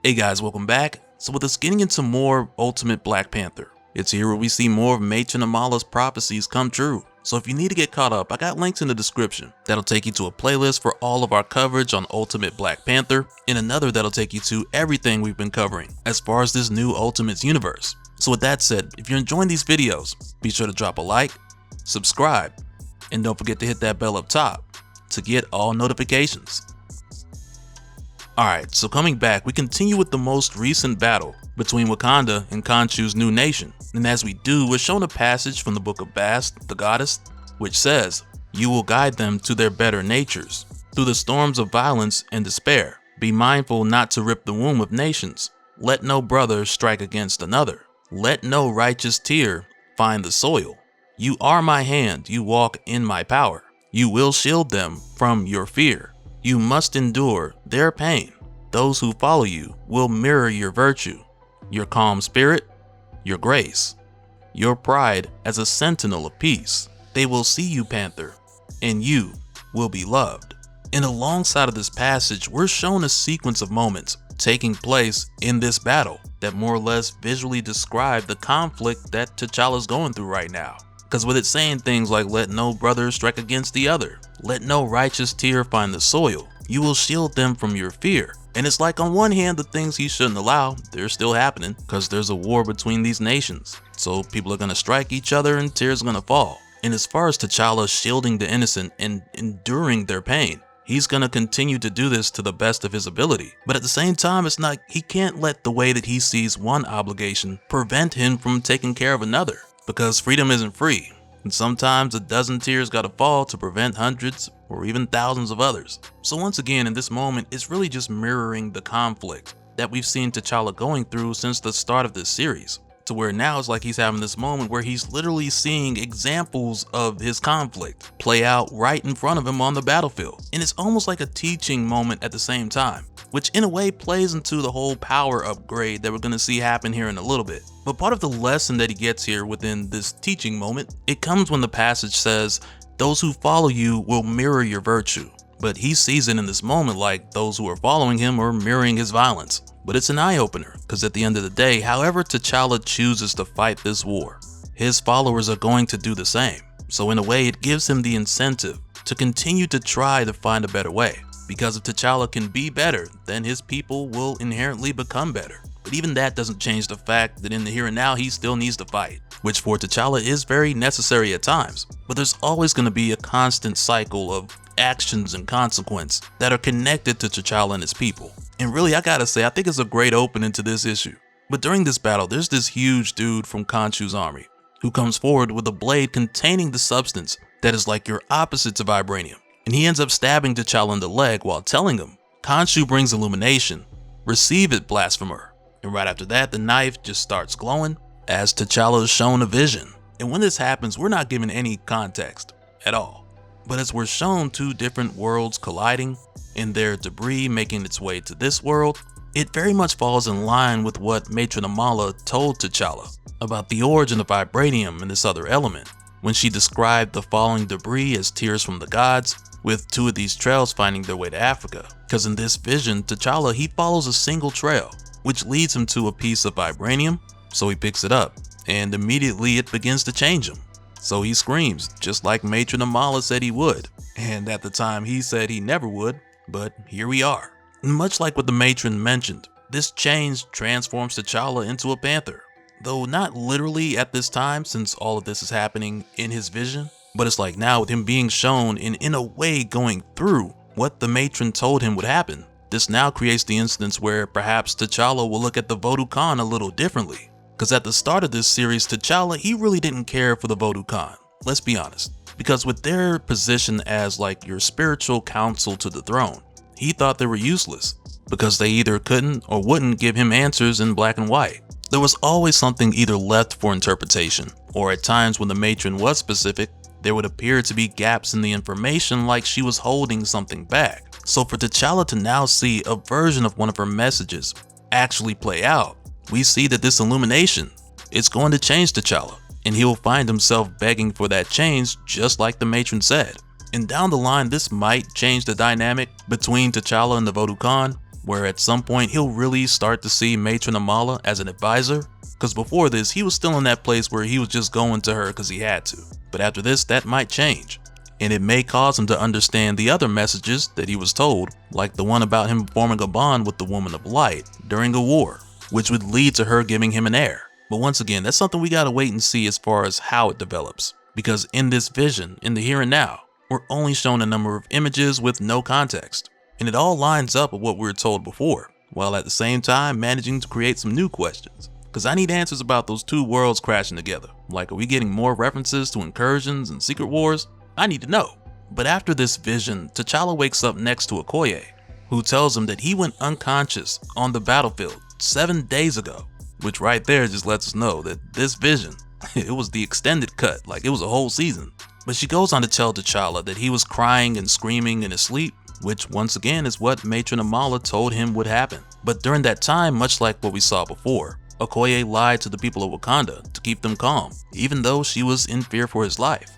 Hey guys, welcome back. So with us getting into more Ultimate Black Panther, it's here where we see more of Matron Amala's prophecies come true. So if you need to get caught up, I got links in the description. That'll take you to a playlist for all of our coverage on Ultimate Black Panther, and another that'll take you to everything we've been covering as far as this new Ultimates universe. So with that said, if you're enjoying these videos, be sure to drop a like, subscribe, and don't forget to hit that bell up top to get all notifications. Alright, so coming back, we continue with the most recent battle between Wakanda and Khonshu's new nation. And as we do, we're shown a passage from the book of Bast, the goddess, which says, "You will guide them to their better natures, through the storms of violence and despair. Be mindful not to rip the womb of nations. Let no brother strike against another. Let no righteous tear find the soil. You are my hand, you walk in my power. You will shield them from your fear. You must endure their pain. Those who follow you will mirror your virtue, your calm spirit, your grace, your pride as a sentinel of peace. They will see you, Panther, and you will be loved." And alongside of this passage, we're shown a sequence of moments taking place in this battle that more or less visually describe the conflict that T'Challa's going through right now. Because with it saying things like, "Let no brother strike against the other. Let no righteous tear find the soil. You will shield them from your fear." And it's like, on one hand, the things he shouldn't allow, they're still happening because there's a war between these nations. So people are going to strike each other and tears are going to fall. And as far as T'Challa shielding the innocent and enduring their pain, he's going to continue to do this to the best of his ability. But at the same time, it's not, he can't let the way that he sees one obligation prevent him from taking care of another. Because freedom isn't free, and sometimes a dozen tears gotta fall to prevent hundreds or even thousands of others. So once again, in this moment, it's really just mirroring the conflict that we've seen T'Challa going through since the start of this series, to where now it's like he's having this moment where he's literally seeing examples of his conflict play out right in front of him on the battlefield. And it's almost like a teaching moment at the same time, which in a way plays into the whole power upgrade that we're going to see happen here in a little bit. But part of the lesson that he gets here within this teaching moment, it comes when the passage says, "Those who follow you will mirror your virtue." But he sees it in this moment like those who are following him are mirroring his violence. But it's an eye-opener, because at the end of the day, however T'Challa chooses to fight this war, his followers are going to do the same. So in a way, it gives him the incentive to continue to try to find a better way. Because if T'Challa can be better, then his people will inherently become better. But even that doesn't change the fact that in the here and now, he still needs to fight, which for T'Challa is very necessary at times. But there's always going to be a constant cycle of actions and consequence that are connected to T'Challa and his people. And really, I gotta say, I think it's a great opening to this issue. But during this battle, there's this huge dude from Khonshu's army who comes forward with a blade containing the substance that is like your opposite to vibranium. And he ends up stabbing T'Challa in the leg while telling him, "Khonshu brings illumination. Receive it, blasphemer." And right after that, the knife just starts glowing as T'Challa is shown a vision. And when this happens, we're not given any context at all. But as we're shown two different worlds colliding and their debris making its way to this world, it very much falls in line with what Matron Amala told T'Challa about the origin of vibranium and this other element, when she described the falling debris as tears from the gods, with two of these trails finding their way to Africa. Because in this vision, T'Challa, he follows a single trail, which leads him to a piece of vibranium, so he picks it up, and immediately it begins to change him. So he screams, just like Matron Amala said he would. And at the time he said he never would, but here we are. Much like what the matron mentioned, this change transforms T'Challa into a panther. Though not literally at this time, since all of this is happening in his vision, but it's like now with him being shown and in a way going through what the matron told him would happen. This now creates the instance where perhaps T'Challa will look at the Vodou Khan a little differently. Because at the start of this series, T'Challa, he really didn't care for the Vodou Khan. Let's be honest. Because with their position as like your spiritual counsel to the throne, he thought they were useless because they either couldn't or wouldn't give him answers in black and white. There was always something either left for interpretation, or at times when the matron was specific, there would appear to be gaps in the information like she was holding something back. So for T'Challa to now see a version of one of her messages actually play out, we see that this illumination, it's going to change T'Challa, and he will find himself begging for that change just like the matron said. And down the line, this might change the dynamic between T'Challa and the Vodou Khan, where at some point he'll really start to see Matron Amala as an advisor, because before this he was still in that place where he was just going to her because he had to. But after this, that might change, and it may cause him to understand the other messages that he was told, like the one about him forming a bond with the Woman of Light during a war, which would lead to her giving him an heir. But once again, that's something we gotta wait and see as far as how it develops, because in this vision, in the here and now, we're only shown a number of images with no context, and it all lines up with what we were told before, while at the same time managing to create some new questions. Because I need answers about those two worlds crashing together. Like, are we getting more references to incursions and secret wars? I need to know. But after this vision, T'Challa wakes up next to Okoye, who tells him that he went unconscious on the battlefield 7 days ago, which right there just lets us know that this vision, it was the extended cut, like it was a whole season. But she goes on to tell T'Challa that he was crying and screaming in his sleep, which once again is what Matron Amala told him would happen. But during that time, much like what we saw before, Okoye lied to the people of Wakanda to keep them calm, even though she was in fear for his life.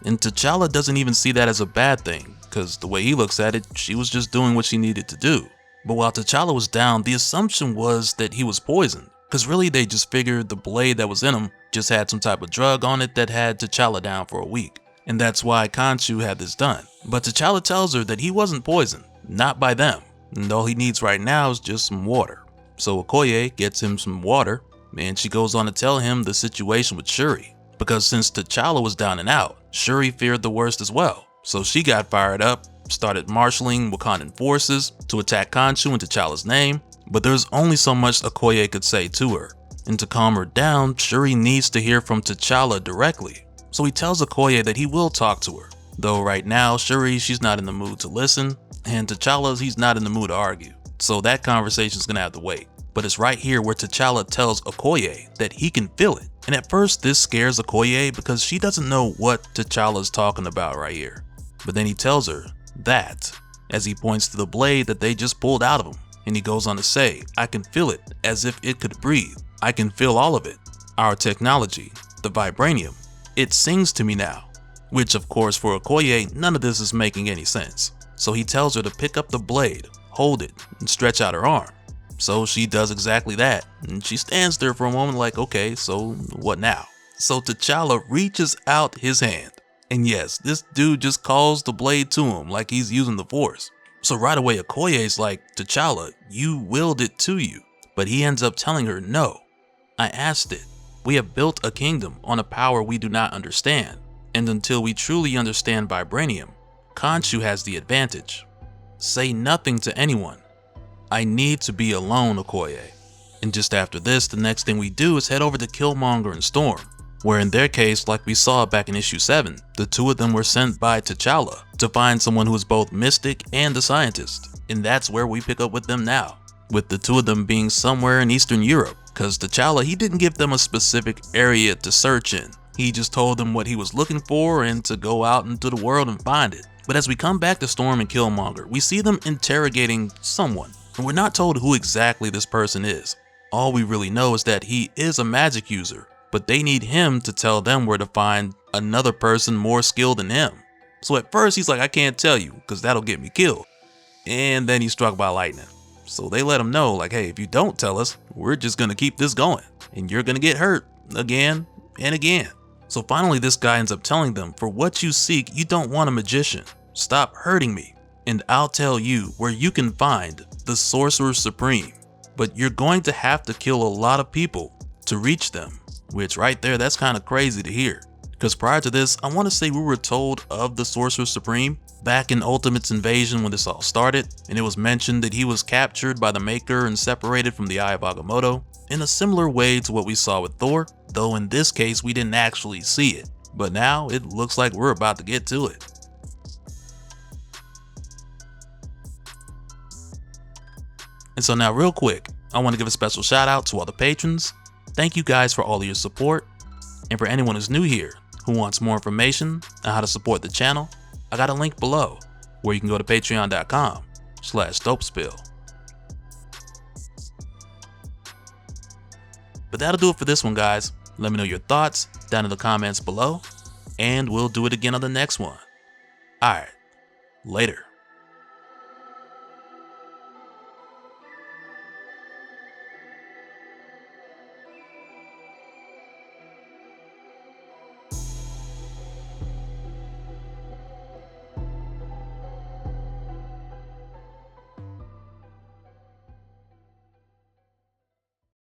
And T'Challa doesn't even see that as a bad thing, because the way he looks at it, she was just doing what she needed to do. But while T'Challa was down, the assumption was that he was poisoned, because really they just figured the blade that was in him just had some type of drug on it that had T'Challa down for a week. And that's why Khonshu had this done. But T'Challa tells her that he wasn't poisoned, not by them, and all he needs right now is just some water. So Okoye gets him some water, and she goes on to tell him the situation with Shuri, because since T'Challa was down and out, Shuri feared the worst as well. So she got fired up, started marshaling Wakandan forces to attack Khonshu in T'Challa's name, but there's only so much Okoye could say to her. And to calm her down, Shuri needs to hear from T'Challa directly. So he tells Okoye that he will talk to her, though right now Shuri, she's not in the mood to listen, and T'Challa, he's not in the mood to argue. So that conversation's gonna have to wait. But it's right here where T'Challa tells Okoye that he can feel it. And at first this scares Okoye because she doesn't know what T'Challa's talking about right here. But then he tells her that, as he points to the blade that they just pulled out of him. And he goes on to say, I can feel it as if it could breathe. I can feel all of it. Our technology, the vibranium, it sings to me now. Which of course for Okoye, none of this is making any sense. So he tells her to pick up the blade, hold it, and stretch out her arm. So she does exactly that, and she stands there for a moment like, okay, so what now? So T'Challa reaches out his hand, and yes, this dude just calls the blade to him like he's using the force. So right away Okoye's like, T'Challa, you willed it to you. But he ends up telling her, no, I asked it. We have built a kingdom on a power we do not understand, and until we truly understand vibranium, Khonshu has the advantage. Say nothing to anyone. I need to be alone, Okoye. And just after this, the next thing we do is head over to Killmonger and Storm, where in their case, like we saw back in issue 7, the two of them were sent by T'Challa to find someone who is both mystic and a scientist. And that's where we pick up with them now, with the two of them being somewhere in Eastern Europe, because T'Challa, he didn't give them a specific area to search in. He just told them what he was looking for and to go out into the world and find it. But as we come back to Storm and Killmonger, we see them interrogating someone. And we're not told who exactly this person is. All we really know is that he is a magic user, but they need him to tell them where to find another person more skilled than him. So at first he's like, I can't tell you because that'll get me killed. And then he's struck by lightning. So they let him know like, hey, if you don't tell us, we're just gonna keep this going and you're gonna get hurt again and again. So finally this guy ends up telling them, for what you seek, you don't want a magician. Stop hurting me and I'll tell you where you can find the Sorcerer Supreme, but you're going to have to kill a lot of people to reach them, which right there, that's kind of crazy to hear. Because prior to this, I want to say we were told of the Sorcerer Supreme back in Ultimate's invasion when this all started, and it was mentioned that he was captured by the Maker and separated from the Eye of Agamotto in a similar way to what we saw with Thor, though in this case we didn't actually see it. But now it looks like we're about to get to it. And so now real quick, I want to give a special shout out to all the patrons. Thank you guys for all of your support. And for anyone who's new here who wants more information on how to support the channel, I got a link below where you can go to patreon.com/dopespill. But that'll do it for this one, guys. Let me know your thoughts down in the comments below, and we'll do it again on the next one. Alright, later.